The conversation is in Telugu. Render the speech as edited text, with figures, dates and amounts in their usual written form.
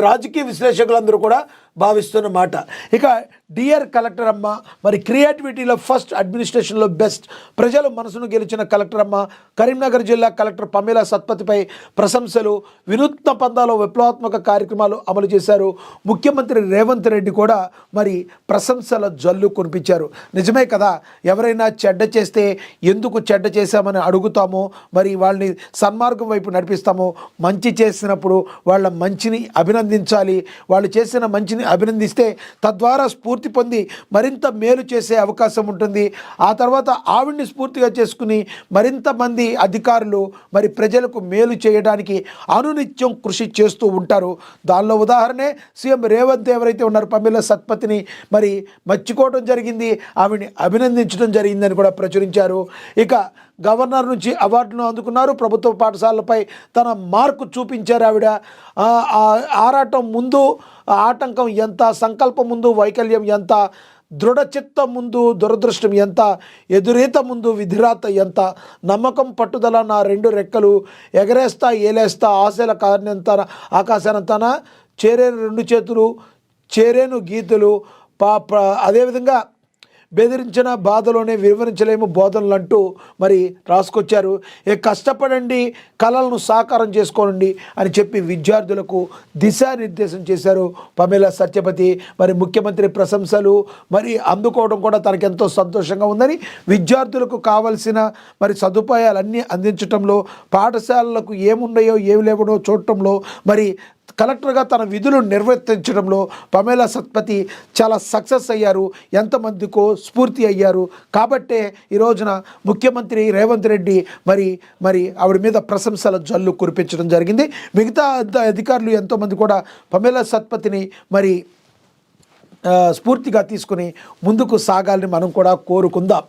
రాజకీయ విశ్లేషకులందరూ కూడా భావిస్తున్న మాట. ఇక డియర్ కలెక్టర్ అమ్మ, మరి క్రియేటివిటీలో ఫస్ట్, అడ్మినిస్ట్రేషన్లో బెస్ట్, ప్రజలు మనసును గెలిచిన కలెక్టర్ అమ్మ. కరీంనగర్ జిల్లా కలెక్టర్ పమేలా సత్పతిపై ప్రశంసలు. వినూత్న పందాలో విప్లవాత్మక కార్యక్రమాలు అమలు చేశారు. ముఖ్యమంత్రి రేవంత్ రెడ్డి కూడా మరి ప్రశంసల జల్లు కురిపించారు. నిజమే కదా, ఎవరైనా చెడ్డ చేస్తే ఎందుకు చెడ్డ చేశామని అడుగుతామో, మరి వాళ్ళని సన్మార్గం వైపు నడిపిస్తామో. మంచి చేసినప్పుడు వాళ్ళ మంచిని అభినందించాలి. వాళ్ళు చేసిన మంచిని అభినందిస్తే తద్వారా స్ఫూర్తి పొంది మరింత మేలు చేసే అవకాశం ఉంటుంది. ఆ తర్వాత ఆవిడ్ని స్ఫూర్తిగా చేసుకుని మరింత మంది అధికారులు మరి ప్రజలకు మేలు చేయడానికి అనునిత్యం కృషి చేస్తూ ఉంటారు. దానిలో ఉదాహరణే సీఎం రేవంత్ ఎవరైతే ఉన్నారో పమేలా సత్పతిని మరి మెచ్చుకోవడం జరిగింది, ఆవిడ్ని అభినందించడం జరిగిందని కూడా ప్రచురించారు. ఇక గవర్నర్ నుంచి అవార్డును అందుకున్నారు. ప్రభుత్వ పాఠశాలపై తన మార్కు చూపించారు ఆవిడ. ఆరాటం ముందు ఆటంకం ఎంత, సంకల్పం ముందు వైకల్యం ఎంత, దృఢచిత్తం ముందు దురదృష్టం ఎంత, ఎదురీత ముందు విధిరాత ఎంత, నమ్మకం పట్టుదల నా రెండు రెక్కలు, ఎగరేస్తా ఏలేస్తా ఆశల ఆకాశానంతన, చేరేను రెండు చేతులు, చేరేను గీతులు, అదేవిధంగా బెదిరించిన బాధలోనే వివరించలేము బోధనలు అంటూ మరి రాసుకొచ్చారు. కష్టపడండి, కళలను సాకారం చేసుకోండి అని చెప్పి విద్యార్థులకు దిశానిర్దేశం చేశారు పమేలా సత్యపతి. మరి ముఖ్యమంత్రి ప్రశంసలు మరి అందుకోవడం కూడా తనకెంతో సంతోషంగా ఉందని, విద్యార్థులకు కావలసిన మరి సదుపాయాలన్నీ అందించడంలో, పాఠశాలలకు ఏమున్నాయో ఏమి లేవనో చూడటంలో, మరి కలెక్టర్గా తన విధులు నిర్వర్తించడంలో పమేలా సత్పతి చాలా సక్సెస్ అయ్యారు. ఎంతమందికో స్ఫూర్తి అయ్యారు. కాబట్టే ఈ రోజున ముఖ్యమంత్రి రేవంత్ రెడ్డి మరి ఆవిడ మీద ప్రశంసల జల్లు కురిపించడం జరిగింది. మిగతా అధికారులు ఎంతోమంది కూడా పమేలా సత్పతిని మరి స్ఫూర్తిగా తీసుకుని ముందుకు సాగాలని మనం కూడా కోరుకుందాం.